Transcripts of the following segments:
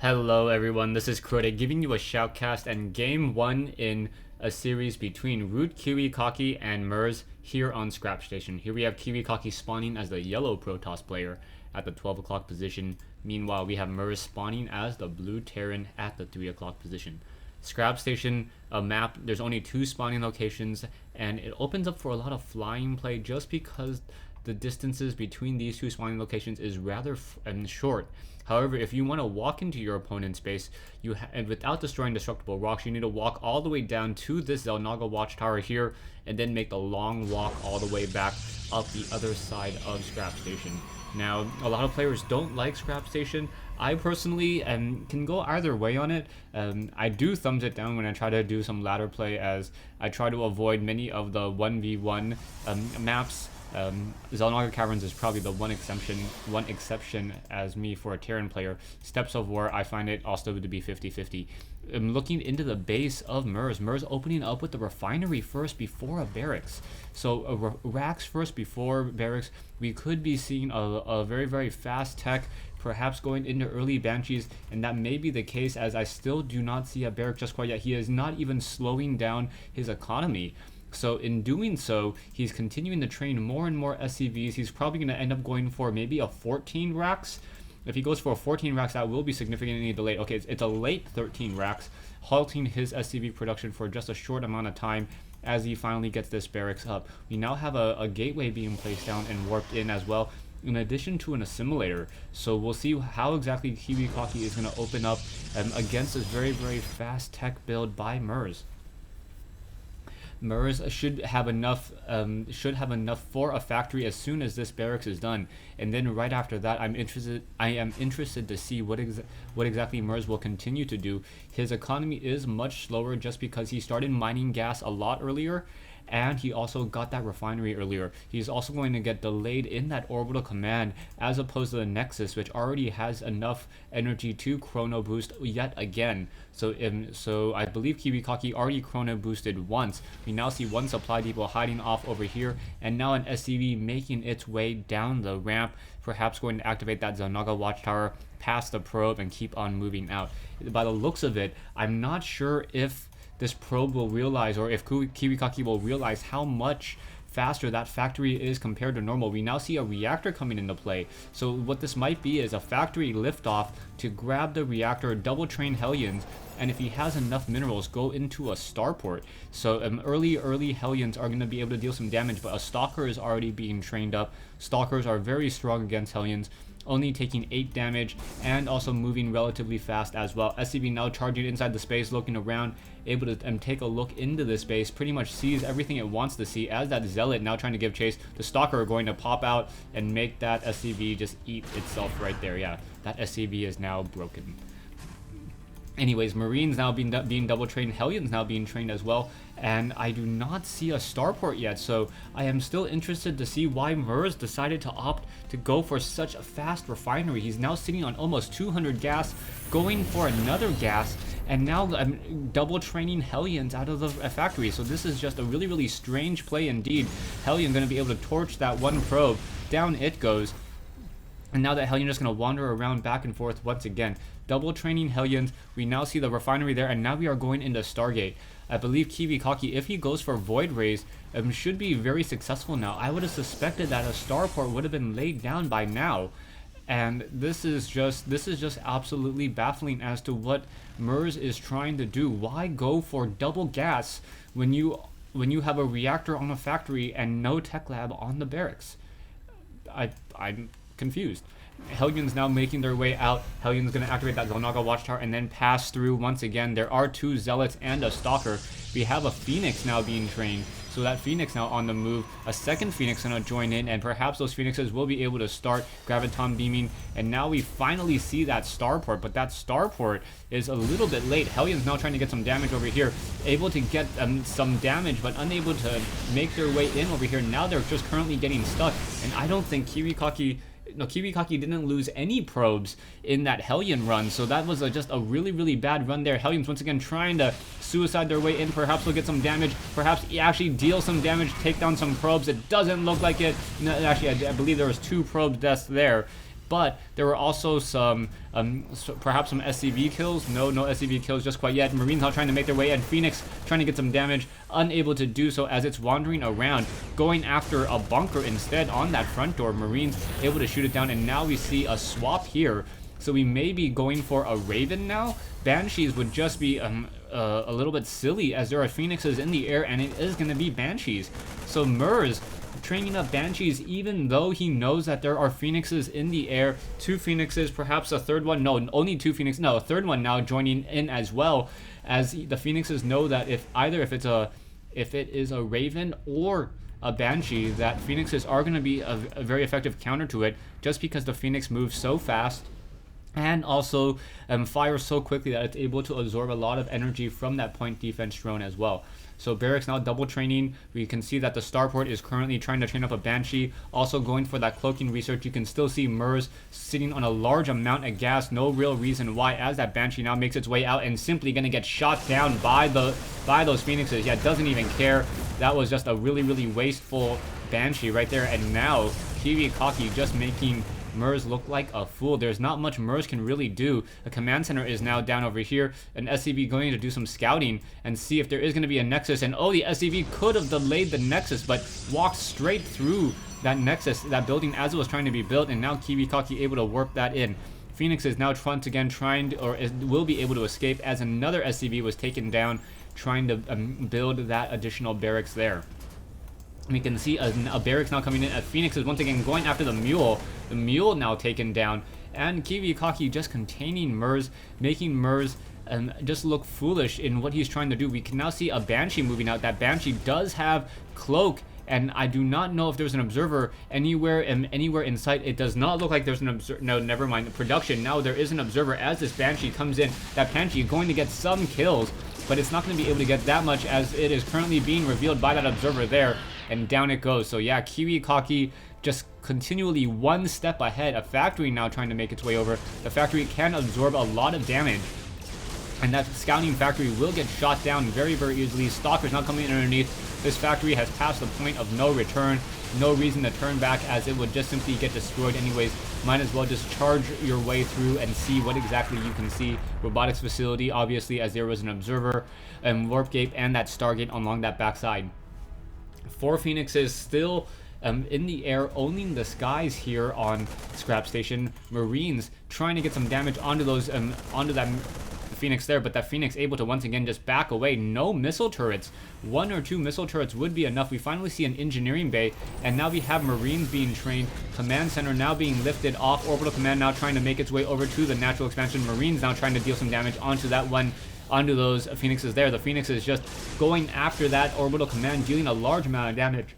Hello everyone, this is Krota giving you a shoutcast and game 1 in a series between Root KiWiKaKi and merz here on Scrap Station. Here we have KiWiKaKi spawning as the yellow Protoss player at the 12 o'clock position. Meanwhile, we have merz spawning as the blue Terran at the 3 o'clock position. Scrap Station, a map, there's only 2 spawning locations and it opens up for a lot of flying play just because the distances between these 2 spawning locations is rather short. However, if you want to walk into your opponent's base, and without destroying destructible rocks, you need to walk all the way down to this Xel'Naga watchtower here, and then make the long walk all the way back up the other side of Scrap Station. Now, a lot of players don't like Scrap Station. I personally can go either way on it. I do thumbs it down when I try to do some ladder play, as I try to avoid many of the 1v1 maps. Xel'Naga Caverns is probably the one exception as me for a Terran player. Steps of War, I find it also to be 50-50. Looking into the base of merz opening up with the refinery first before a barracks. So racks first before barracks. We could be seeing a very fast tech, perhaps going into early Banshees, and that may be the case, as I still do not see a barrack just quite yet. He is not even slowing down his economy. So in doing so, he's continuing to train more and more SCVs. He's probably going to end up going for maybe a 14 racks. If he goes for a 14 racks, that will be significantly delayed. Okay, it's a late 13 racks, halting his SCV production for just a short amount of time as he finally gets this barracks up. We now have a gateway being placed down and warped in as well, in addition to an assimilator. So we'll see how exactly KiWiKaKi is going to open up against this very fast tech build by merz. merz should have enough for a factory as soon as this barracks is done, and then right after that, I am interested to see what exactly merz will continue to do. His economy is much slower just because he started mining gas a lot earlier, and he also got that refinery earlier. He's also going to get delayed in that orbital command, as opposed to the Nexus, which already has enough energy to chrono boost yet again. So I believe KiWiKaKi already chrono boosted once. We now see one supply depot hiding off over here, and now an SCV making its way down the ramp, perhaps going to activate that Xel'Naga watchtower, pass the probe, and keep on moving out. By the looks of it, I'm not sure if this probe will realize, or if KiWiKaKi will realize how much faster that factory is compared to normal. We now see a reactor coming into play. So what this might be is a factory liftoff to grab the reactor, double train Hellions, and if he has enough minerals, go into a starport. So early Hellions are going to be able to deal some damage, but a Stalker is already being trained up. Stalkers are very strong against Hellions, only taking 8 damage and also moving relatively fast as well. SCV now charging inside the space, looking around, able to take a look into the space, pretty much sees everything it wants to see, as that Zealot now trying to give chase. The Stalker are going to pop out and make that SCV just eat itself right there. Yeah, that SCV is now broken. Anyways, Marines now being double trained, Hellions now being trained as well, and I do not see a starport yet, so I am still interested to see why merz decided to opt to go for such a fast refinery. He's now sitting on almost 200 gas, going for another gas, and now double training Hellions out of the factory. So this is just a really strange play indeed. Hellion going to be able to torch that one probe, down it goes. And now that Hellion is going to wander around back and forth once again. Double training Hellions. We now see the refinery there, and now we are going into Stargate. I believe KiWiKaKi, if he goes for Void Rays, should be very successful now. I would have suspected that a starport would have been laid down by now. And this is just absolutely baffling as to what merz is trying to do. Why go for double gas when you have a reactor on a factory and no tech lab on the barracks? I'm confused. Hellions now making their way out. Hellions going to activate that Xel'Naga watchtower and then pass through once again. There are 2 Zealots and a Stalker. We have a Phoenix now being trained, so that Phoenix now on the move. A second Phoenix going to join in, and perhaps those Phoenixes will be able to start graviton beaming. And now we finally see that starport, but that starport is a little bit late. Hellions now trying to get some damage over here, able to get some damage, but unable to make their way in over here. Now they're just currently getting stuck, and I don't think KiWiKaKi didn't lose any probes in that Hellion run, so that was just a really bad run there. Hellions once again trying to suicide their way in. Perhaps they'll get some damage, perhaps actually deal some damage, take down some probes. It doesn't look like it. No, actually, I believe there was 2 probe deaths there. but there were also some, perhaps some SCV kills. No SCV kills just quite yet. Marines now trying to make their way, and Phoenix trying to get some damage, unable to do so as it's wandering around, going after a bunker instead on that front door. Marines able to shoot it down, and now we see a swap here. So we may be going for a Raven now. Banshees would just be a little bit silly, as there are Phoenixes in the air, and it is going to be Banshees. So merz training up Banshees, even though he knows that there are Phoenixes in the air. 2 Phoenixes, perhaps a third one. No, only 2 Phoenixes. No, a third one now joining in as well, as the Phoenixes know that if it is a Raven or a Banshee, that Phoenixes are going to be a very effective counter to it, just because the Phoenix moves so fast and also fires so quickly that it's able to absorb a lot of energy from that point defense drone as well. So Barracks now double training. We can see that the starport is currently trying to train up a Banshee, also going for that cloaking research. You can still see merz sitting on a large amount of gas. No real reason why, as that Banshee now makes its way out and simply going to get shot down by those Phoenixes. Yeah, doesn't even care. That was just a really wasteful Banshee right there. And now KiWiKaKi just making merz look like a fool. There's not much merz can really do. A command center is now down over here. An SCV going to do some scouting and see if there is going to be a nexus. And oh, the SCV could have delayed the nexus, but walked straight through that nexus, that building, as it was trying to be built. And now KiWiKaKi able to warp that in. Phoenix is now once again trying to, or will be able to escape, as another SCV was taken down, trying to build that additional barracks there. We can see a barracks now coming in. Phoenix is once again going after the mule. The mule now taken down. And KiWiKaKi just containing merz, making merz just look foolish in what he's trying to do. We can now see a Banshee moving out. That Banshee does have cloak, and I do not know if there's an observer anywhere in sight. It does not look like there's an observer. No, never mind. Production. Now there is an observer as this Banshee comes in. That Banshee going to get some kills, but it's not going to be able to get that much, as it is currently being revealed by that observer there. And down it goes. So yeah, KiWiKaKi just continually one step ahead. A factory now trying to make its way over. The factory can absorb a lot of damage, and that scouting factory will get shot down very easily. Stalkers not coming in underneath. This factory has passed the point of no return. No reason to turn back, as it would just simply get destroyed anyways. Might as well just charge your way through and see what exactly you can see. Robotics facility, obviously, as there was an observer, and warp gate, and that stargate along that backside. 4 Phoenixes still in the air, owning the skies here on Scrap Station. Marines trying to get some damage onto those onto that Phoenix there, but that Phoenix able to once again just back away. No missile turrets. 1 or 2 missile turrets would be enough. We finally see an engineering bay, and now we have Marines being trained. Command center now being lifted off. Orbital command now trying to make its way over to the natural expansion. Marines now trying to deal some damage onto that one, onto those Phoenixes there. The Phoenix is just going after that orbital command, dealing a large amount of damage.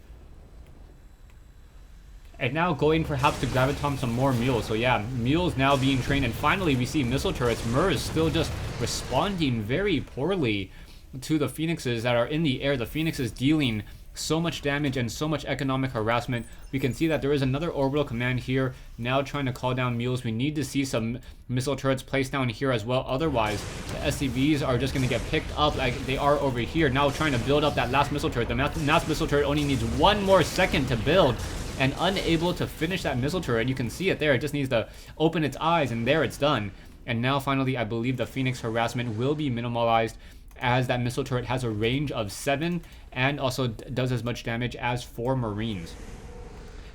And now going perhaps to graviton some more mules. So yeah, mules now being trained. And finally we see missile turrets. merz still just responding very poorly to the Phoenixes that are in the air. The Phoenix is dealing so much damage and so much economic harassment. We can see that there is another orbital command here now trying to call down mules. We need to see some missile turrets placed down here as well. Otherwise, the SCVs are just going to get picked up like they are over here, now trying to build up that last missile turret. The last missile turret only needs 1 more second to build, and unable to finish that missile turret. You can see it there. It just needs to open its eyes, and there it's done. And now finally, I believe the Phoenix harassment will be minimalized, as that missile turret has a range of 7 and also does as much damage as 4 Marines.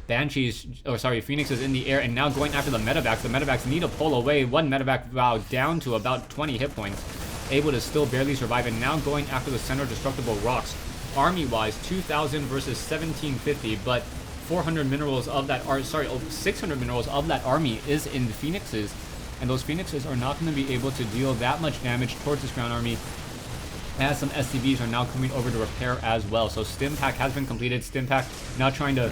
Phoenix is in the air and now going after the medevacs. The medevacs need to pull away. 1 medevac down to about 20 hit points, able to still barely survive, and now going after the center destructible rocks. Army-wise, 2,000 versus 1,750, but 400 minerals of that 600 minerals of that army is in the Phoenixes, and those Phoenixes are not going to be able to deal that much damage towards this ground army, as some SCVs are now coming over to repair as well. So Stim Pack has been completed. Stim Pack now trying to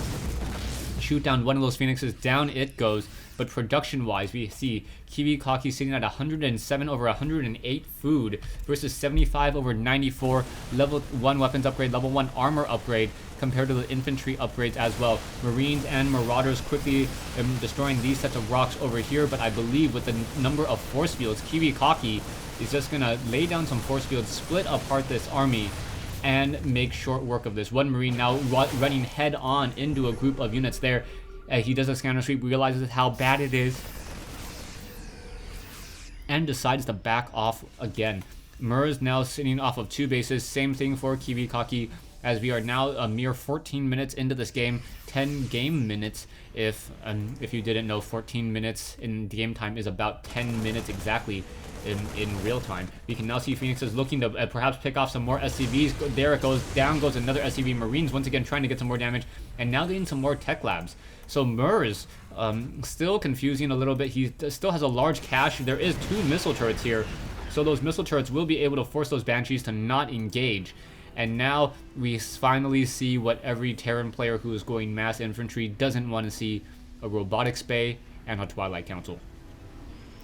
shoot down one of those Phoenixes. Down it goes. But production-wise, we see KiWiKaKi sitting at 107 over 108 food versus 75 over 94. Level 1 weapons upgrade, level 1 armor upgrade compared to the infantry upgrades as well. Marines and Marauders quickly destroying these sets of rocks over here. But I believe with the number of force fields, KiWiKaKi is just going to lay down some force fields, split apart this army, and make short work of this. 1 Marine now running head on into a group of units there. He does a scanner sweep, realizes how bad it is, and decides to back off again. Merz now sitting off of 2 bases. Same thing for KiWiKaKi, as we are now a mere 14 minutes into this game. 10 game minutes, if you didn't know, 14 minutes in game time is about 10 minutes exactly in real time. We can now see Phoenix is looking to perhaps pick off some more SCVs. There it goes. Down goes another SCV. Marines once again trying to get some more damage, and now getting some more tech labs. So Merz, still confusing a little bit. He still has a large cache. There is 2 missile turrets here, so those missile turrets will be able to force those Banshees to not engage. And now we finally see what every Terran player who is going mass infantry doesn't want to see: a robotics bay and a Twilight Council.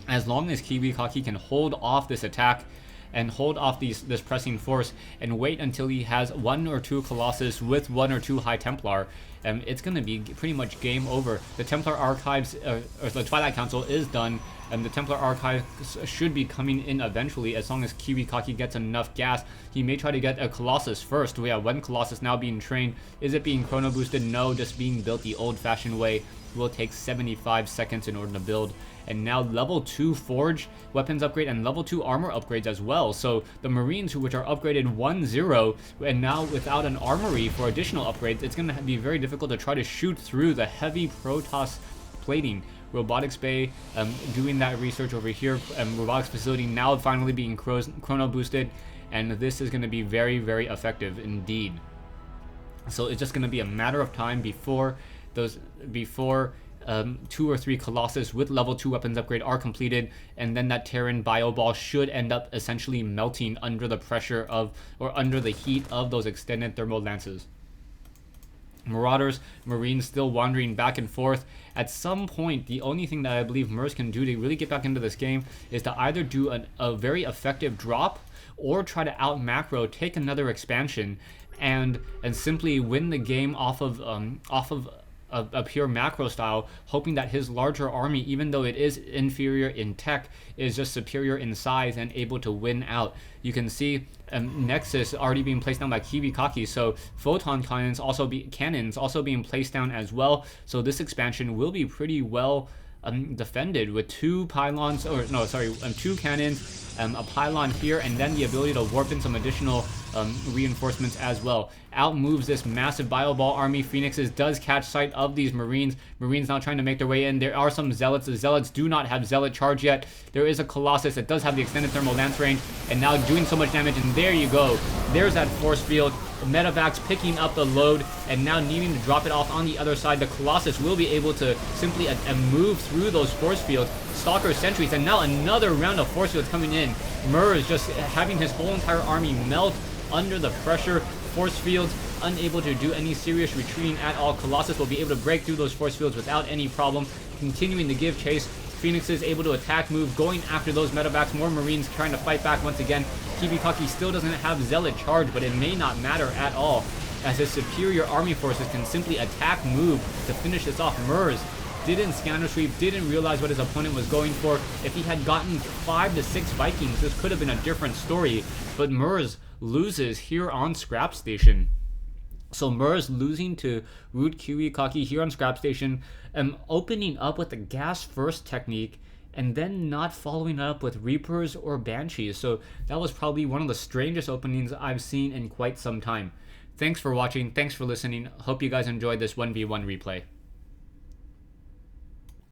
As long as KiWiKaKi can hold off this attack and hold off this pressing force and wait until he has 1 or 2 Colossus with 1 or 2 High Templar, it's going to be pretty much game over. The Templar Archives, or the Twilight Council is done, and the Templar Archives should be coming in eventually as long as KiWiKaKi gets enough gas. He may try to get a Colossus first. We have 1 Colossus now being trained. Is it being chrono boosted? No, just being built the old-fashioned way. Will take 75 seconds in order to build. And now level 2 forge weapons upgrade and level 2 armor upgrades as well. So the Marines, which are upgraded 1-0 and now without an armory for additional upgrades, it's going to be very difficult to try to shoot through the heavy Protoss plating. Robotics bay doing that research over here. Robotics facility now finally being chrono boosted, and this is going to be very, very effective indeed. So it's just going to be a matter of time before 2 or 3 Colossus with level 2 weapons upgrade are completed, and then that Terran bio ball should end up essentially melting under the pressure of, or under the heat of, those extended thermal lances. Marauders, Marines still wandering back and forth. At some point, the only thing that I believe Merz can do to really get back into this game is to either do a very effective drop or try to out macro, take another expansion, and simply win the game off of a pure macro style, hoping that his larger army, even though it is inferior in tech, is just superior in size and able to win out. You can see Nexus already being placed down by KiWiKaKi, so photon cannons also being placed down as well. So this expansion will be pretty well defended with 2 pylons, or no, sorry, 2 cannons, a pylon here, and then the ability to warp in some additional reinforcements as well. Out moves this massive bio ball army. Phoenixes does catch sight of these Marines. Marines now trying to make their way in. There are some Zealots. The Zealots do not have Zealot charge yet. There is a Colossus that does have the extended thermal lance range, and now doing so much damage, and there you go. There's that force field. Medevacs picking up the load and now needing to drop it off on the other side. The Colossus will be able to simply move through those force fields. Stalker sentries, and now another round of force fields coming in. Merz just having his whole entire army melt under the pressure. Force fields unable to do any serious retreating at all. Colossus will be able to break through those force fields without any problem, continuing to give chase. Phoenix is able to attack, move, going after those medevacs. More Marines trying to fight back once again. KiWiKaKi still doesn't have Zealot charge, but it may not matter at all, as his superior army forces can simply attack, move to finish this off. Merz didn't scanner sweep, didn't realize what his opponent was going for. If he had gotten 5 to 6 Vikings, this could have been a different story, but Merz loses here on Scrap Station. So Merz losing to Root KiWiKaKi here on Scrap Station, opening up with the gas first technique, and then not following up with Reapers or Banshees. So that was probably one of the strangest openings I've seen in quite some time. Thanks for watching, thanks for listening. Hope you guys enjoyed this 1v1 replay.